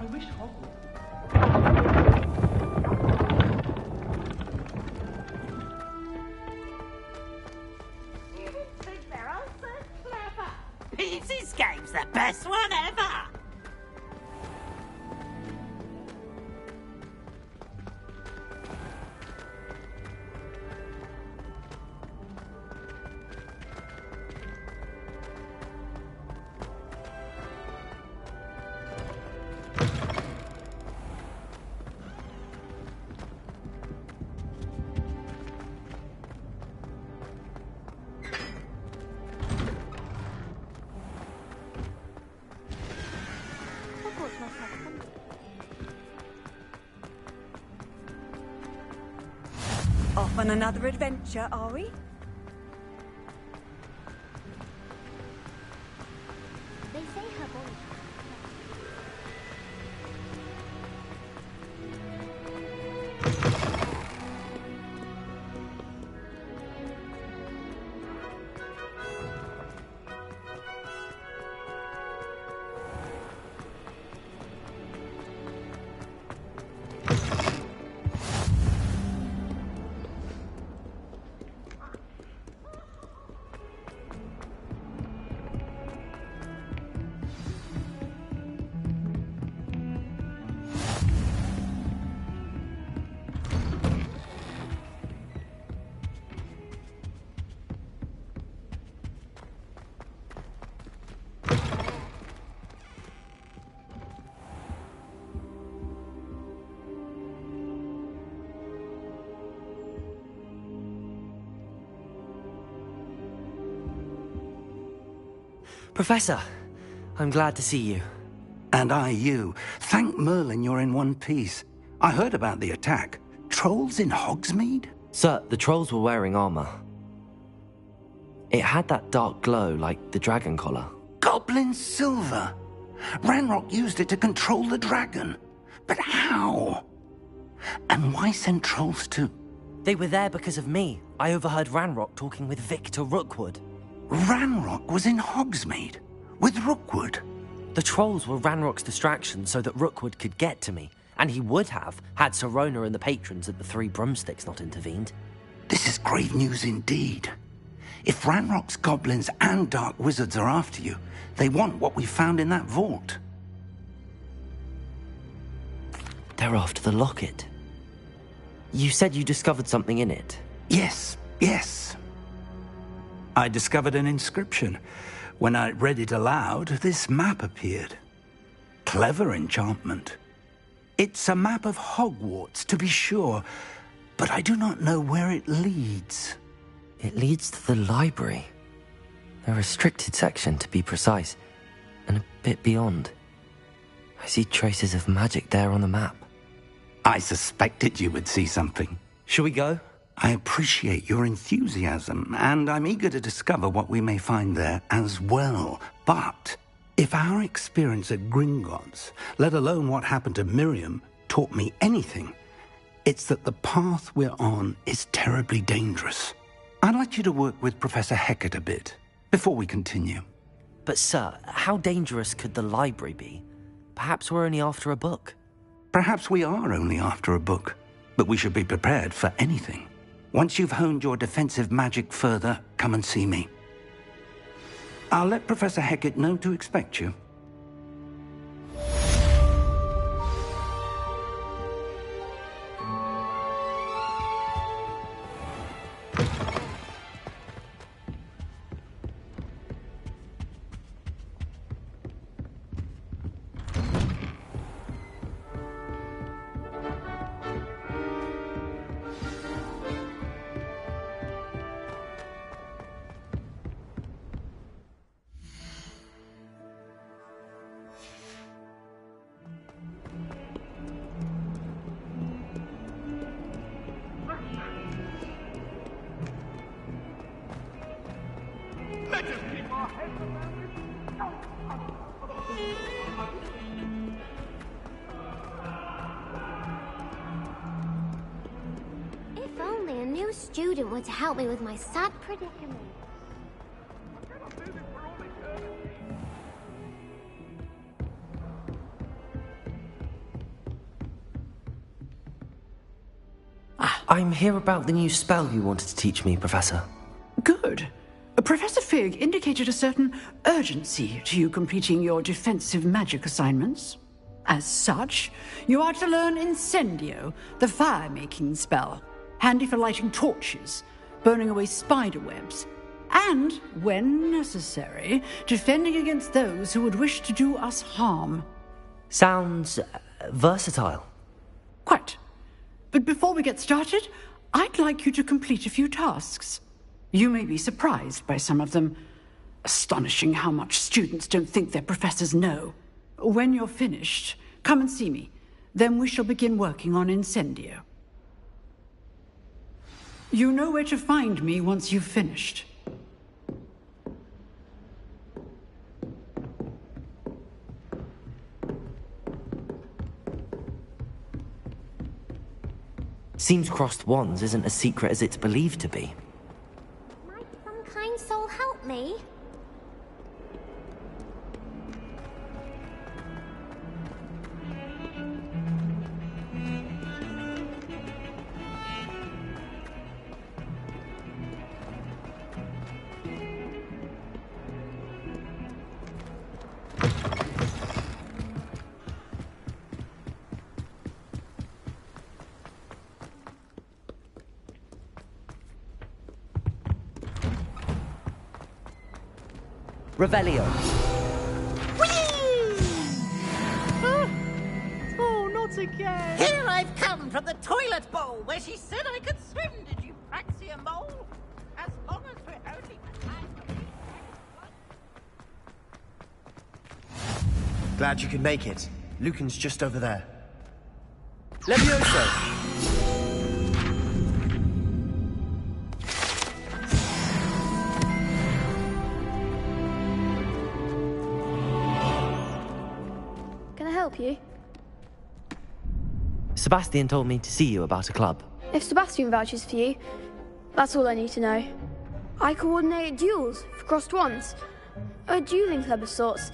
I wish Hogwarts. This game's the best one ever! Off on another adventure, are we? They say her boy. Professor, I'm glad to see you. And I you. Thank Merlin you're in one piece. I heard about the attack. Trolls in Hogsmeade? Sir, the trolls were wearing armor. It had that dark glow like the dragon collar. Goblin silver! Ranrock used it to control the dragon. But how? And why send trolls to... They were there because of me. I overheard Ranrock talking with Victor Rookwood. Ranrock was in Hogsmeade? With Rookwood? The trolls were Ranrock's distraction so that Rookwood could get to me. And he would have, had Sirona and the patrons at the Three Broomsticks not intervened. This is grave news indeed. If Ranrock's goblins and dark wizards are after you, they want what we found in that vault. They're after the locket. You said you discovered something in it. Yes. I discovered an inscription. When I read it aloud, this map appeared. Clever enchantment. It's a map of Hogwarts, to be sure, but I do not know where it leads. It leads to the library. A restricted section, to be precise, and a bit beyond. I see traces of magic there on the map. I suspected you would see something. Shall we go? I appreciate your enthusiasm, and I'm eager to discover what we may find there as well. But if our experience at Gringotts, let alone what happened to Miriam, taught me anything, it's that the path we're on is terribly dangerous. I'd like you to work with Professor Hecat a bit before we continue. But sir, how dangerous could the library be? Perhaps we're only after a book. Perhaps we are only after a book, but we should be prepared for anything. Once you've honed your defensive magic further, come and see me. I'll let Professor Hecat know to expect you. Let us keep our heads around it. If only a new student were to help me with my sad predicament. I'm here about the new spell you wanted to teach me, Professor. Good. Professor Fig indicated a certain urgency to you completing your defensive magic assignments. As such, you are to learn Incendio, the fire-making spell, handy for lighting torches, burning away spider webs, and, when necessary, defending against those who would wish to do us harm. Sounds versatile. Quite. But before we get started, I'd like you to complete a few tasks. You may be surprised by some of them. Astonishing how much students don't think their professors know. When you're finished, come and see me. Then we shall begin working on Incendio. You know where to find me once you've finished. Seems crossed wands isn't as secret as it's believed to be. Might some kind soul help me? Revelio. Oh, not again! Here I've come from the toilet bowl where she said I could swim. Did you praxia mole? As long as we're only... Glad you could make it. Lucan's just over there. Levioso! Help you? Sebastian told me to see you about a club. If Sebastian vouches for you, that's all I need to know. I coordinate duels for crossed wands. A dueling club of sorts.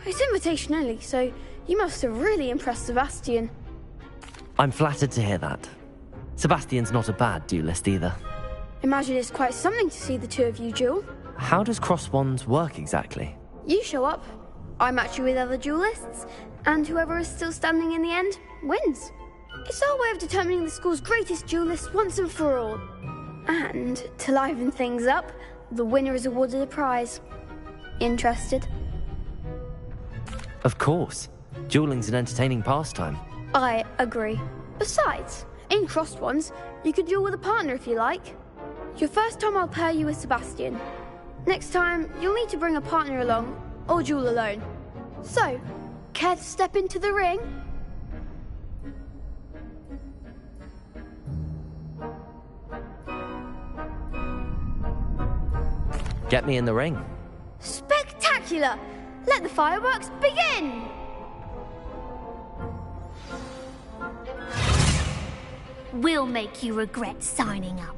It's invitation only, so you must have really impressed Sebastian. I'm flattered to hear that. Sebastian's not a bad duelist either. Imagine it's quite something to see the two of you duel. How does crossed wands work exactly? You show up, I match you with other duelists, and whoever is still standing in the end wins. It's our way of determining the school's greatest duelist once and for all. And to liven things up, the winner is awarded a prize. Interested? Of course. Dueling's an entertaining pastime. I agree. Besides, in crossed ones, you could duel with a partner if you like. Your first time I'll pair you with Sebastian. Next time, you'll need to bring a partner along, or duel alone. So, care to step into the ring? Get me in the ring. Spectacular! Let the fireworks begin! We'll make you regret signing up.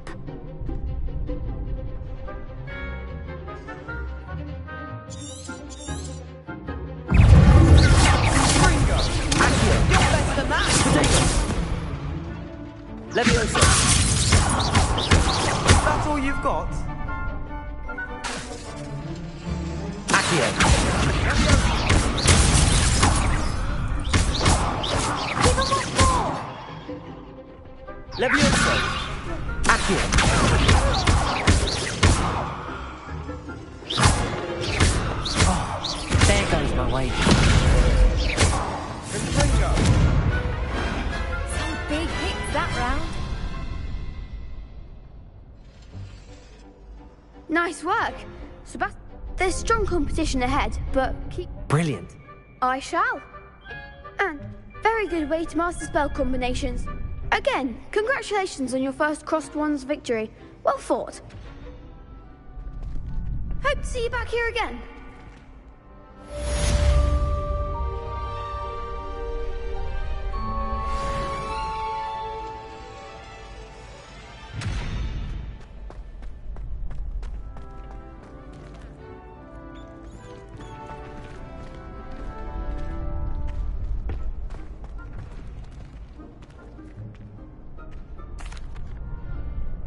Levioso! That's all you've got? Accio. Give them what for? Levioso! Accio. Oh, there goes my wager. Confringo! Some big hits that round. Nice work. Sebastian, there's strong competition ahead, but keep... Brilliant. I shall. And very good way to master spell combinations. Again, congratulations on your first crossed wands victory. Well fought. Hope to see you back here again.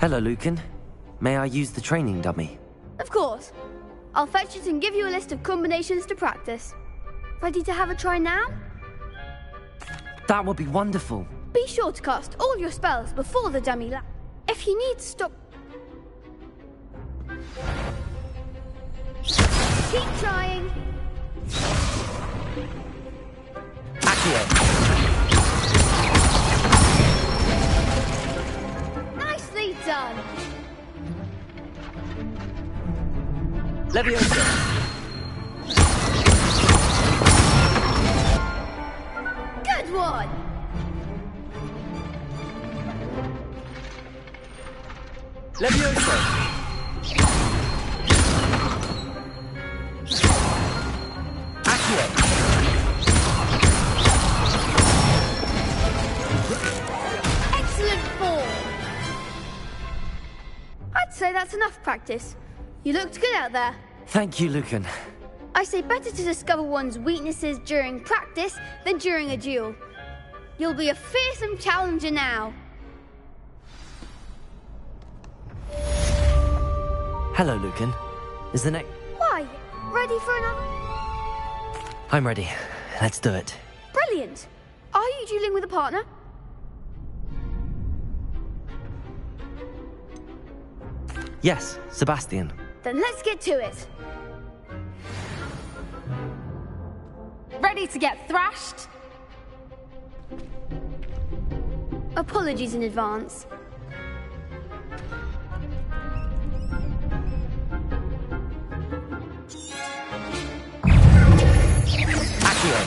Hello, Lucan. May I use the training dummy? Of course. I'll fetch it and give you a list of combinations to practice. Ready to have a try now? That would be wonderful. Be sure to cast all your spells before the dummy lands. If you need to stop... Keep trying. Accio. Nicely done. Leviosa. Good one. Leviosa. Accio. Excellent form. I'd say that's enough practice. You looked good out there. Thank you, Lucan. I say better to discover one's weaknesses during practice than during a duel. You'll be a fearsome challenger now. Hello, Lucan. Is the next... Why? Ready for another? I'm ready. Let's do it. Brilliant. Are you dueling with a partner? Yes, Sebastian. Then let's get to it. Ready to get thrashed? Apologies in advance. Accio.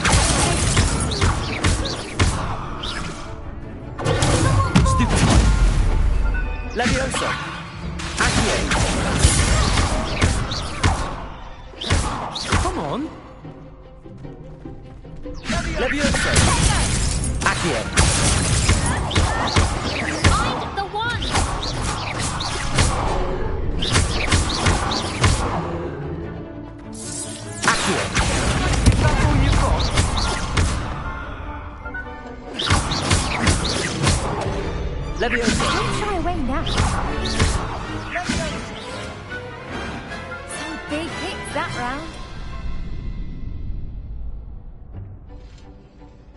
Stupid. Leviosa. Accio. Come on. Leviosa. Accio. Find the one! Accio. Is that all you've got? Leviosa. Don't shy away now. Some big hits that round.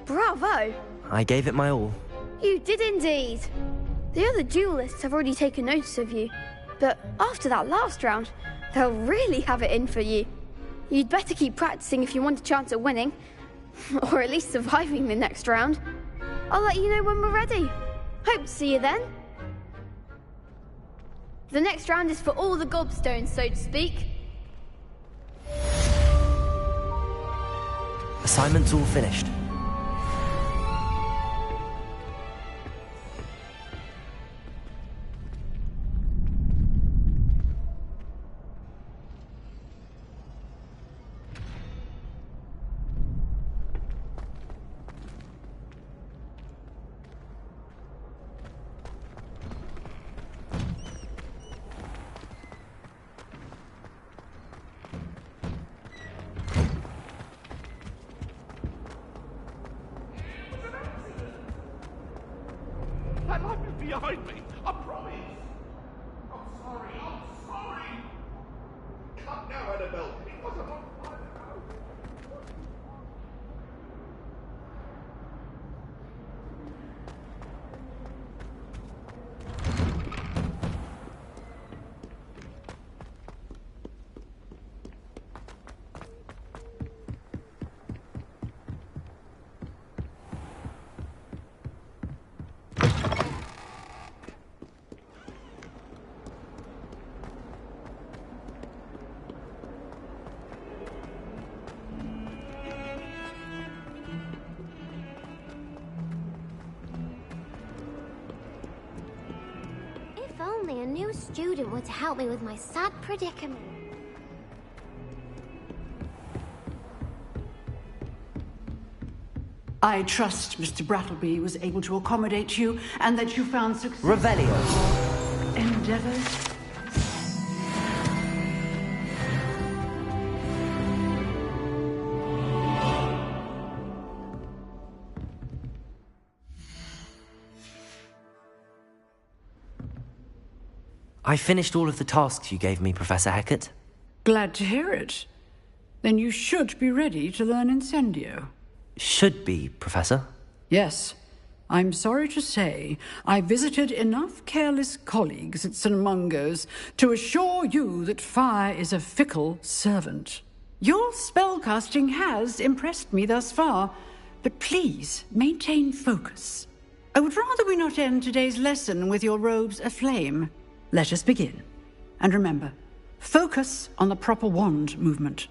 Bravo! I gave it my all. You did indeed. The other duelists have already taken notice of you, but after that last round, they'll really have it in for you. You'd better keep practicing if you want a chance at winning, or at least surviving the next round. I'll let you know when we're ready. Hope to see you then. The next round is for all the gobstones, so to speak. Assignment's all finished. That light is behind me. I promise. I'm sorry. I'm sorry. Come now, Annabelle. It was a long time ago. If only a new student were to help me with my sad predicament. I trust Mr. Brattleby was able to accommodate you and that you found success. Revelio. Endeavors. I finished all of the tasks you gave me, Professor Hecat. Glad to hear it. Then you should be ready to learn Incendio. Should be, Professor. Yes. I'm sorry to say I visited enough careless colleagues at St. Mungo's to assure you that fire is a fickle servant. Your spellcasting has impressed me thus far, but please maintain focus. I would rather we not end today's lesson with your robes aflame. Let us begin. And remember, focus on the proper wand movement.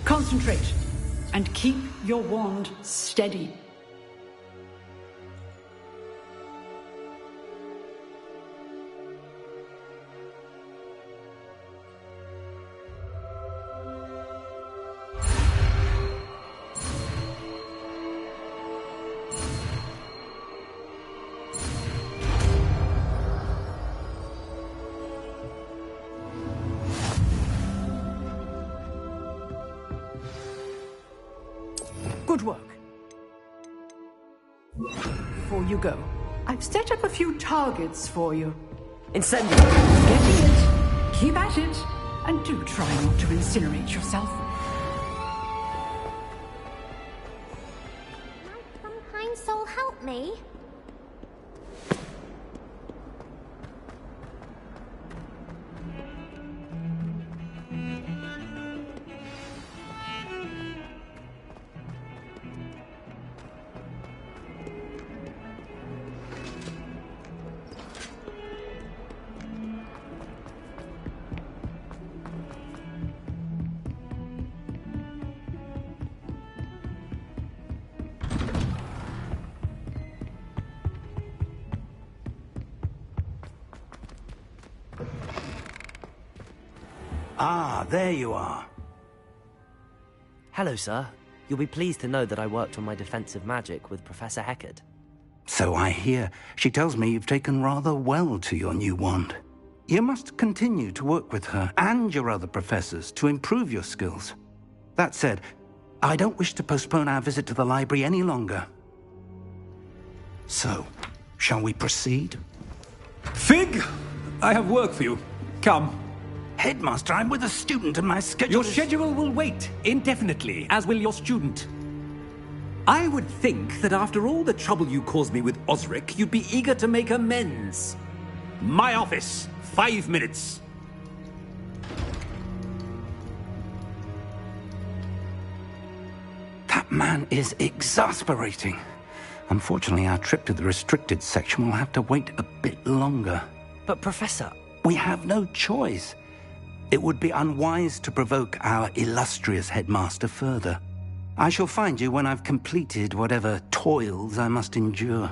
Concentrate and keep your wand steady. Good work. Before you go, I've set up a few targets for you. Incendio! Getting it. Keep at it. And do try not to incinerate yourself. Might some kind soul help me? Ah, there you are. Hello, sir. You'll be pleased to know that I worked on my defensive magic with Professor Hecat. So I hear. She tells me you've taken rather well to your new wand. You must continue to work with her and your other professors to improve your skills. That said, I don't wish to postpone our visit to the library any longer. So, shall we proceed? Fig! I have work for you. Come. Headmaster, I'm with a student and my schedule Your schedule will wait indefinitely, as will your student. I would think that after all the trouble you caused me with Osric, you'd be eager to make amends. My office, 5 minutes. That man is exasperating. Unfortunately, our trip to the restricted section will have to wait a bit longer. But, Professor... We have no choice. It would be unwise to provoke our illustrious headmaster further. I shall find you when I've completed whatever toils I must endure.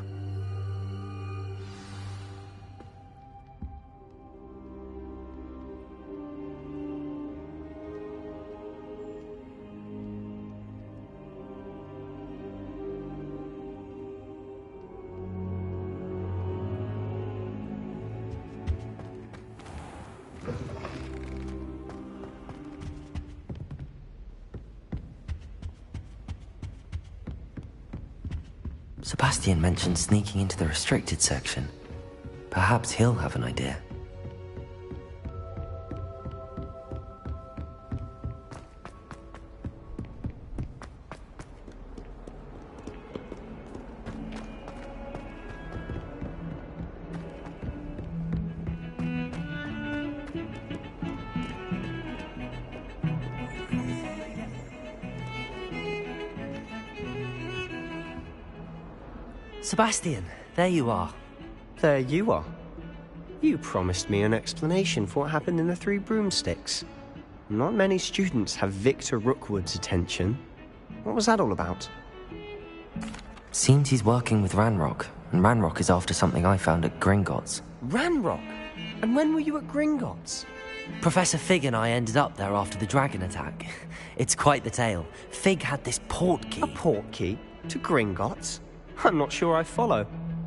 Sebastian mentioned sneaking into the restricted section. Perhaps he'll have an idea. Sebastian, there you are. There you are. You promised me an explanation for what happened in the Three Broomsticks. Not many students have Victor Rookwood's attention. What was that all about? Seems he's working with Ranrock, and Ranrock is after something I found at Gringotts. Ranrock? And when were you at Gringotts? Professor Fig and I ended up there after the dragon attack. It's quite the tale. Fig had this port key. A port key? To Gringotts? I'm not sure I follow.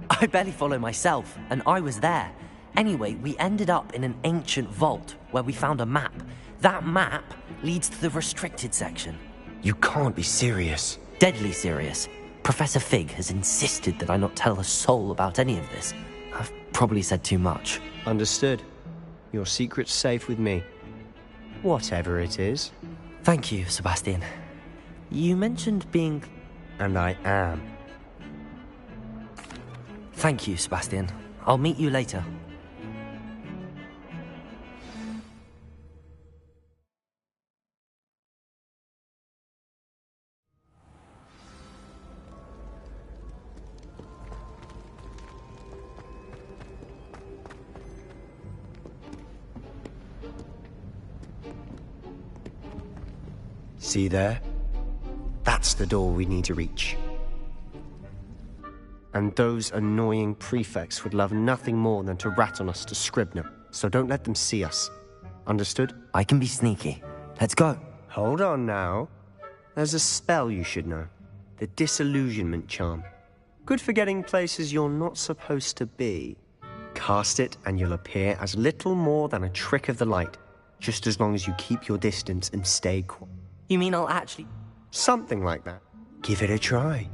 I barely follow myself, and I was there. Anyway, we ended up in an ancient vault where we found a map. That map leads to the restricted section. You can't be serious. Deadly serious. Professor Fig has insisted that I not tell a soul about any of this. I've probably said too much. Understood. Your secret's safe with me. Whatever it is. Thank you, Sebastian. You mentioned being... And I am. Thank you, Sebastian. I'll meet you later. See there? That's the door we need to reach. And those annoying prefects would love nothing more than to rat on us to Scribner, so don't let them see us. Understood? I can be sneaky. Let's go. Hold on now. There's a spell you should know. The Disillusionment Charm. Good for getting places you're not supposed to be. Cast it and you'll appear as little more than a trick of the light, just as long as you keep your distance and stay quiet. You mean I'll actually... Something like that. Give it a try.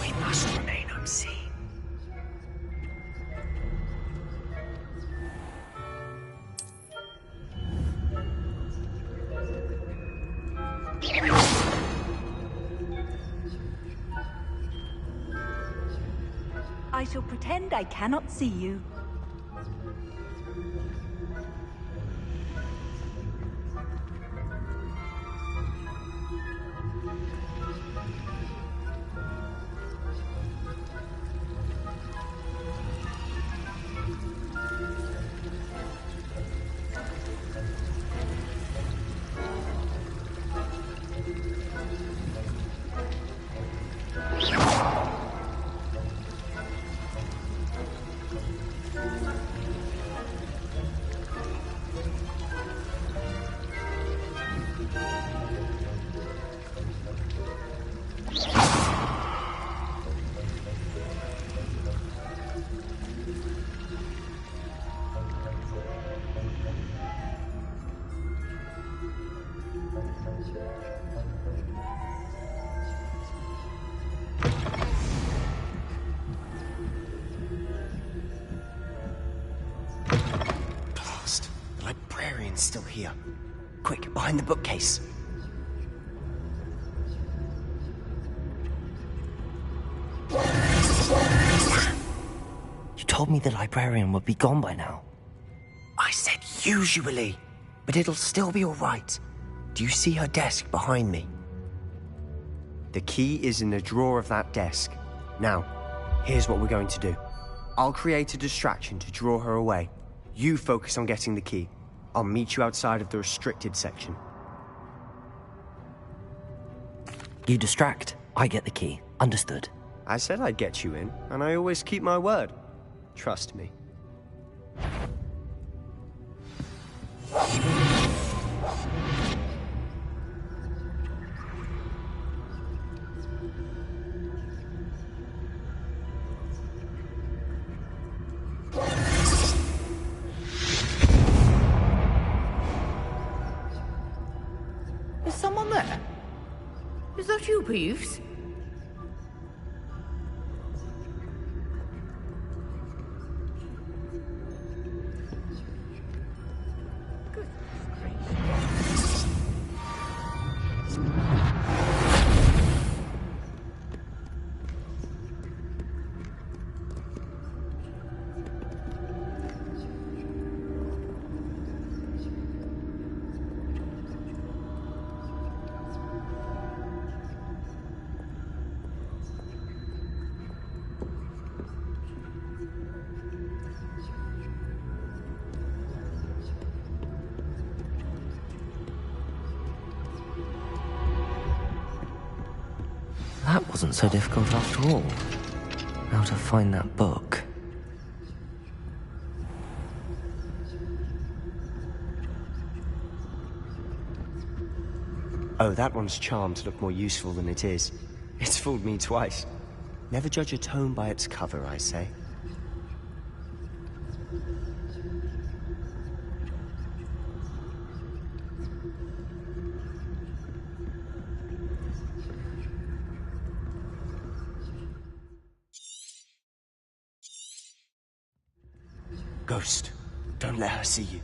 We must remain unseen. I shall pretend I cannot see you. Still here. Quick, behind the bookcase. You told me the librarian would be gone by now. I said usually, but it'll still be all right. Do you see her desk behind me? The key is in the drawer of that desk. Now, here's what we're going to do. I'll create a distraction to draw her away. You focus on getting the key. I'll meet you outside of the restricted section. You distract, I get the key. Understood. I said I'd get you in, and I always keep my word. Trust me. Is someone there? Is that you, Peeves? that wasn't so difficult after all. How to find that book. Oh, that one's charmed to look more useful than it is. It's fooled me twice. Never judge a tome by its cover, I say. Ghost, don't let her see you.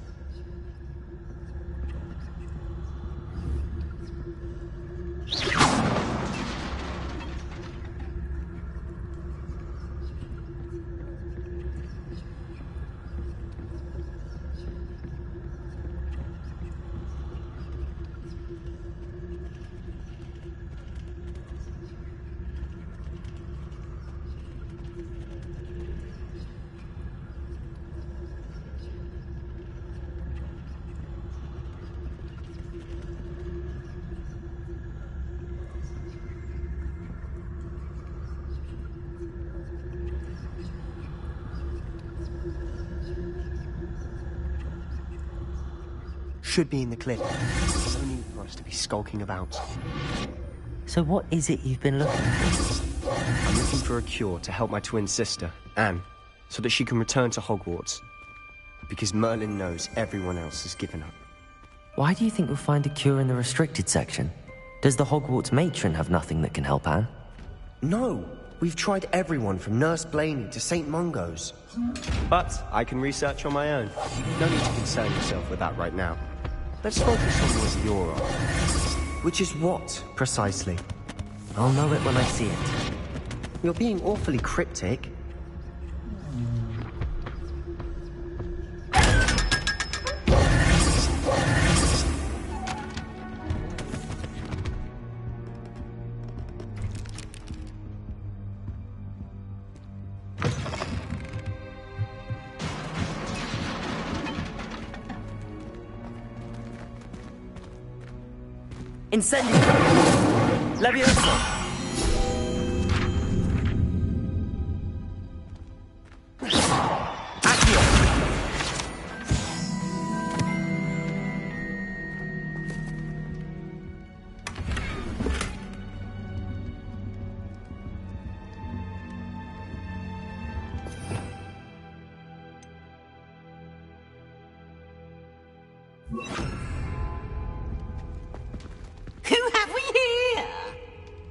Should be in the cliff. There's no need for us to be skulking about. So what is it you've been looking for? I'm looking for a cure to help my twin sister, Anne, so that she can return to Hogwarts. Because Merlin knows everyone else has given up. Why do you think we'll find a cure in the restricted section? Does the Hogwarts matron have nothing that can help Anne? No! We've tried everyone from Nurse Blaney to St. Mungo's. But I can research on my own. No need to concern yourself with that right now. Let's focus on what you're on. Which is what, precisely? I'll know it when I see it. You're being awfully cryptic. Incendio! Levioso! Who have we here?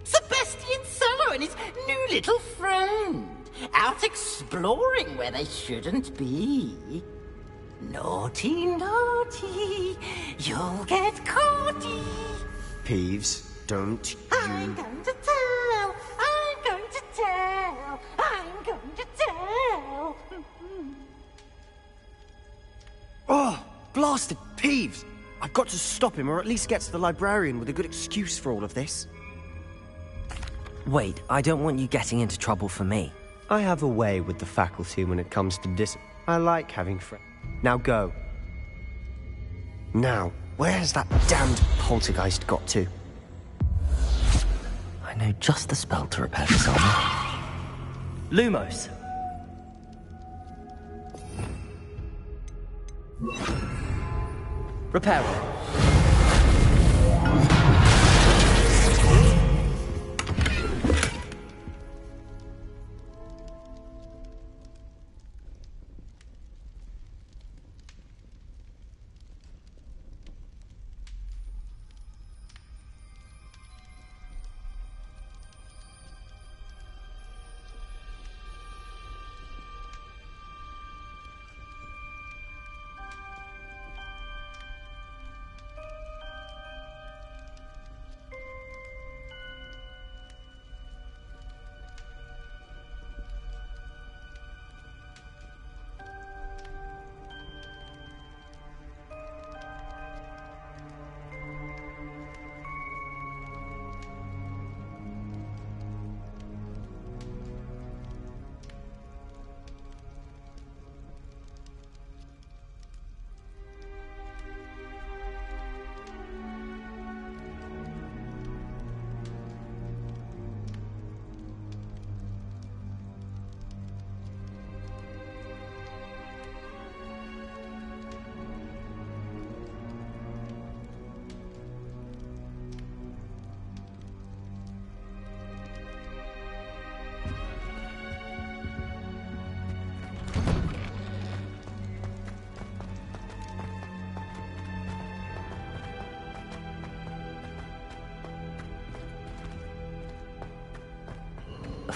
Sebastian Cello and his new little friend. Out exploring where they shouldn't be. Naughty, naughty. You'll get caughty. Peeves, don't I'm going to tell. I'm going to tell. I'm going to tell. Oh, blasted Peeves! I've got to stop him, or at least get to the librarian with a good excuse for all of this. Wait, I don't want you getting into trouble for me. I have a way with the faculty when it comes to discipline. I like having friends. Now go. Now, where's that damned poltergeist got to? I know just the spell to repair this armor. Lumos! Repair it.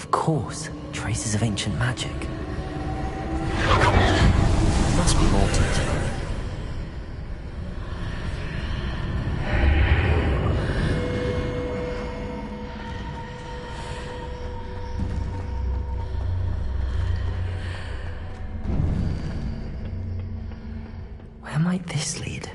Of course, traces of ancient magic. There must be more to it. Where might this lead?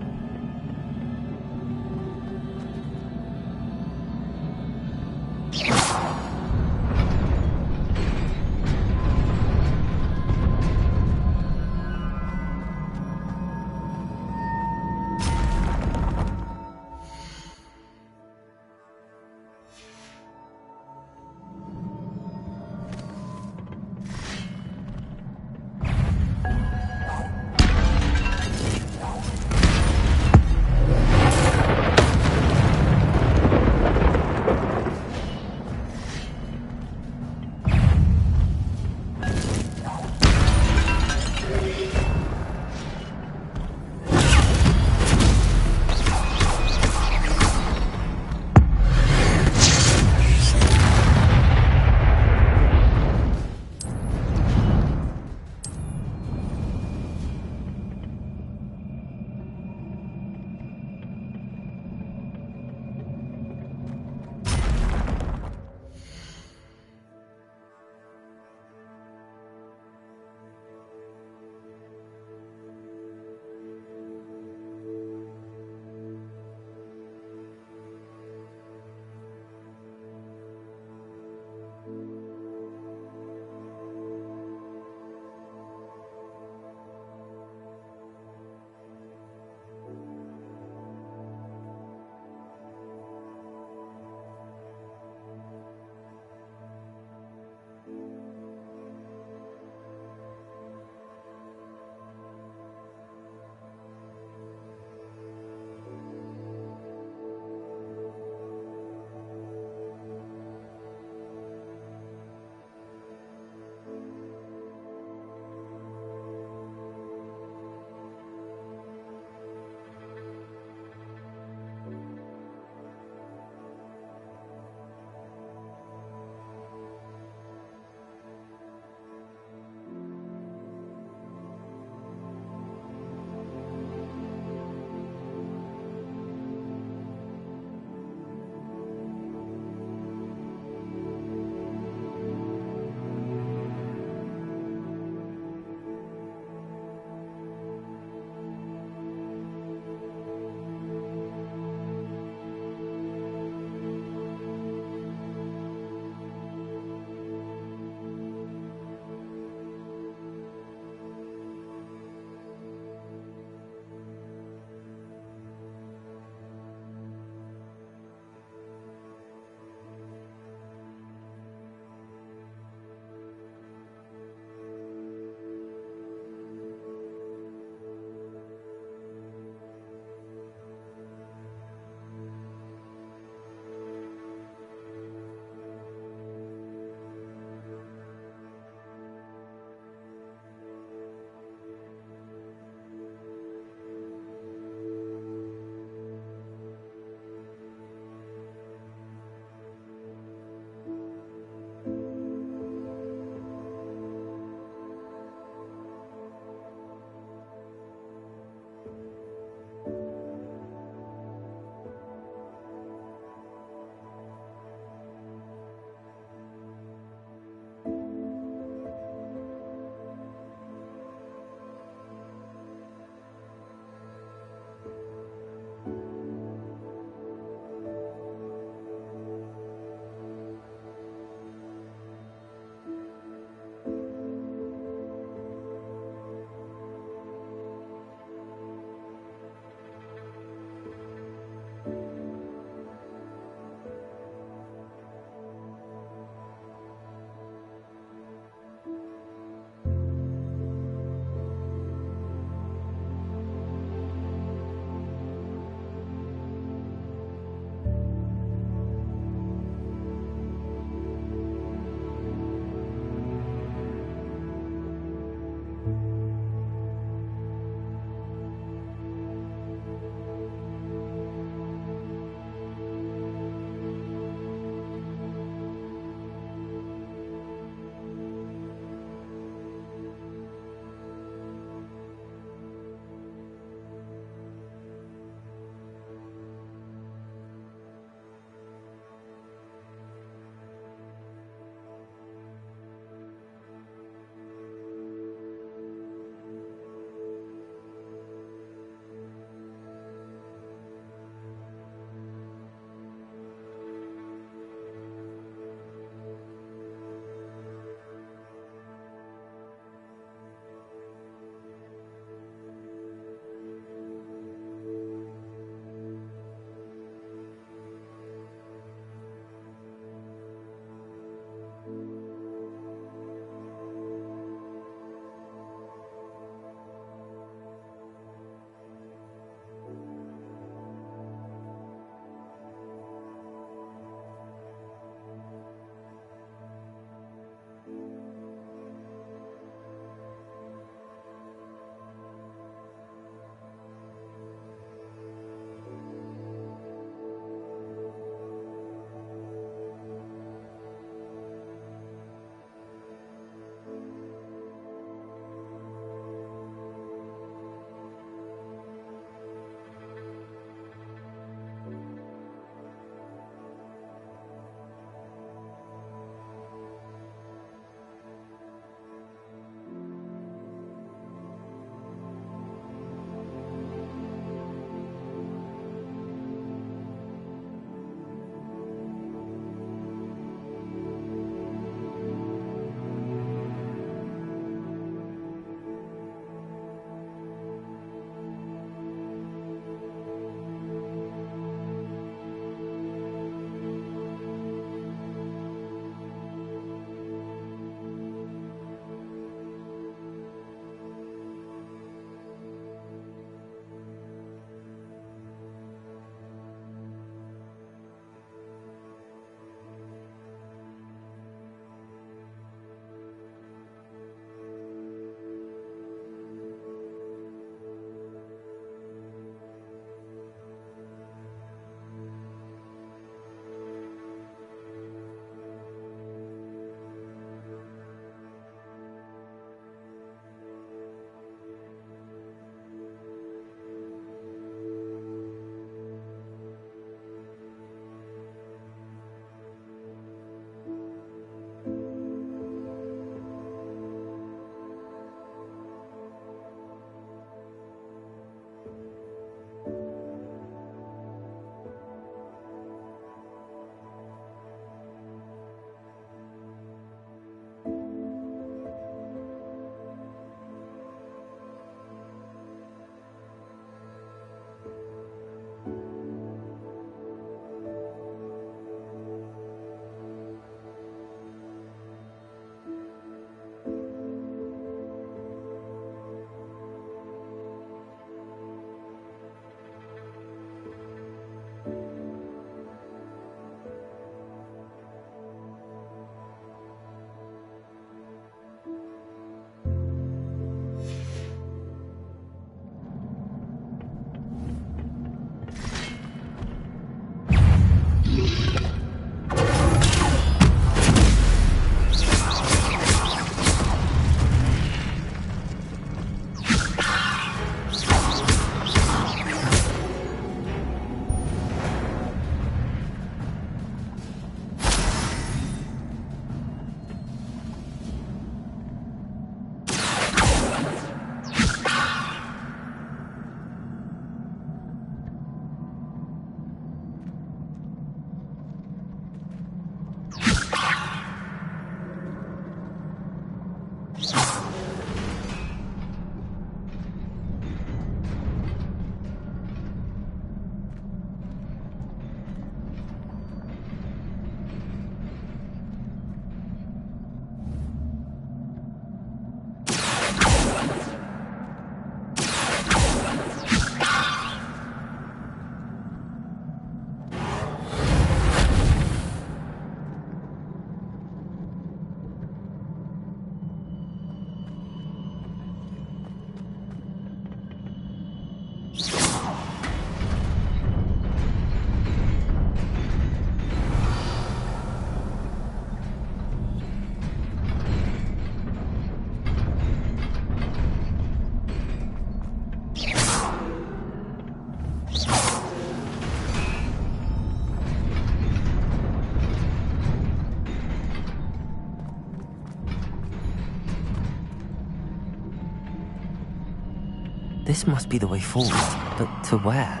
This must be the way forward, but to where?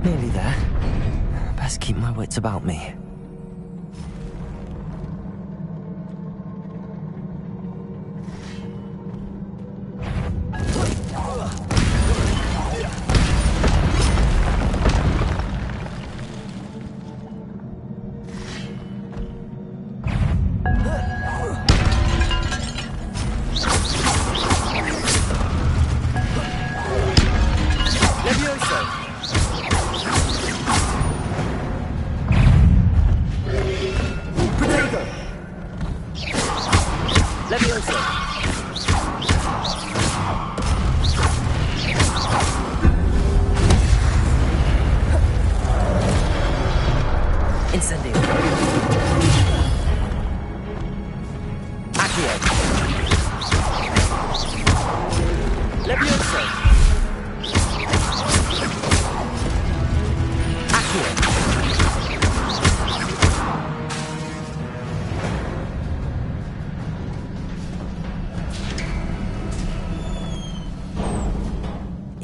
Nearly there. Best keep my wits about me.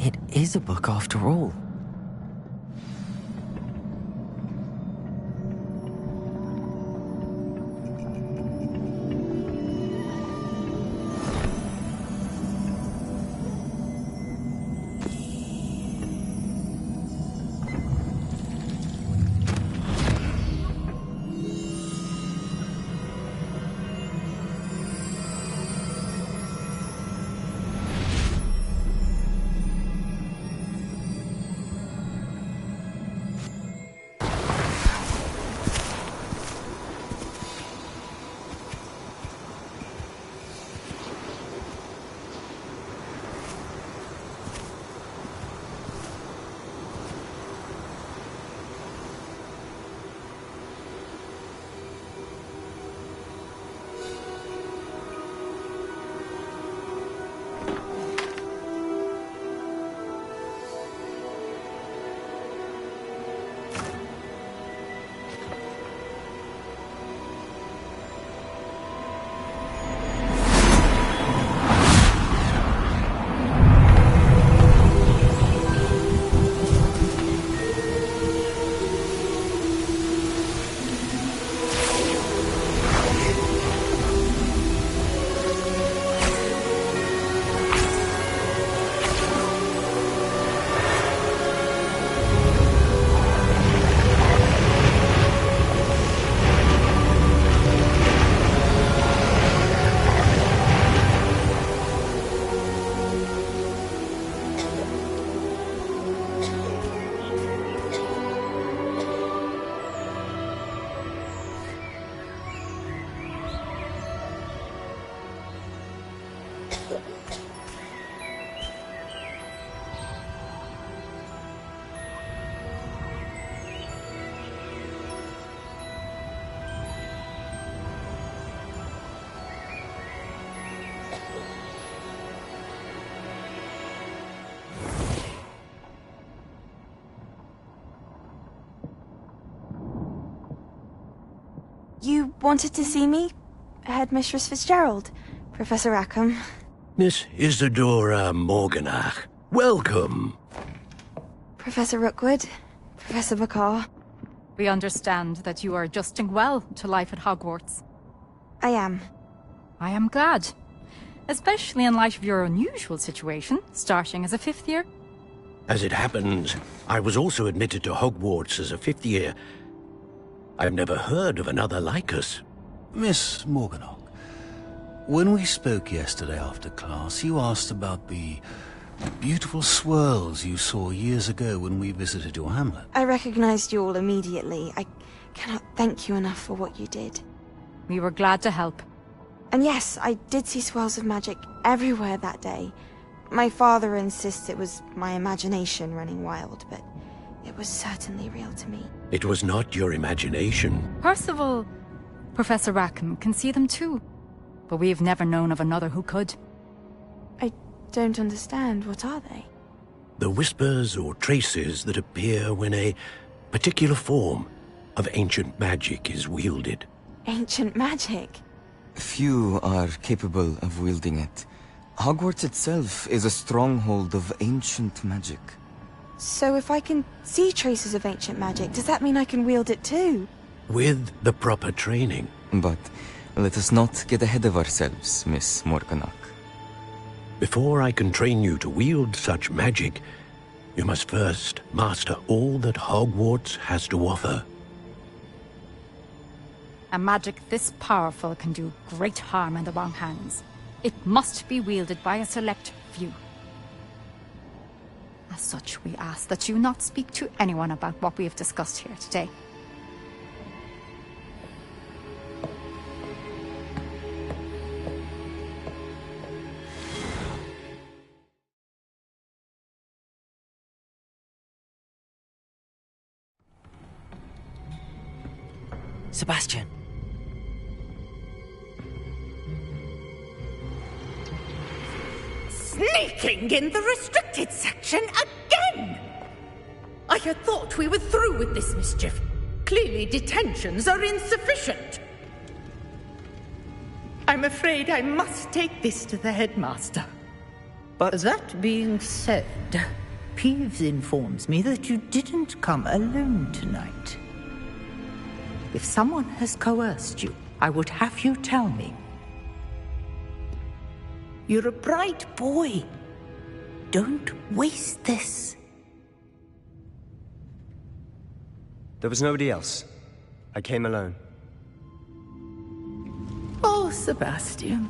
It is a book after all. You wanted to see me? Headmistress Fitzgerald, Professor Rackham. Miss Isadora Morganach, welcome. Professor Rookwood, Professor Bakar. We understand that you are adjusting well to life at Hogwarts. I am. I am glad. Especially in light of your unusual situation, starting as a 5th year. As it happens, I was also admitted to Hogwarts as a 5th year. I've never heard of another like us. Miss Morganach, when we spoke yesterday after class, you asked about the beautiful swirls you saw years ago when we visited your hamlet. I recognized you all immediately. I cannot thank you enough for what you did. We were glad to help. And yes, I did see swirls of magic everywhere that day. My father insists it was my imagination running wild, but it was certainly real to me. It was not your imagination. Percival, Professor Rackham can see them too. But we've never known of another who could. I don't understand. What are they? The whispers or traces that appear when a particular form of ancient magic is wielded. Ancient magic? Few are capable of wielding it. Hogwarts itself is a stronghold of ancient magic. So if I can see traces of ancient magic, does that mean I can wield it too? With the proper training. But let us not get ahead of ourselves, Miss Morganach. Before I can train you to wield such magic, you must first master all that Hogwarts has to offer. A magic this powerful can do great harm in the wrong hands. It must be wielded by a select few. As such, we ask that you not speak to anyone about what we have discussed here today. Sebastian. Sneaking in the restricted section again! I had thought we were through with this mischief. Clearly detentions are insufficient. I'm afraid I must take this to the headmaster. But that being said, Peeves informs me that you didn't come alone tonight. If someone has coerced you, I would have you tell me. You're a bright boy. Don't waste this. there was nobody else. I came alone. Oh, Sebastian.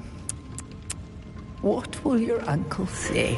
What will your uncle say?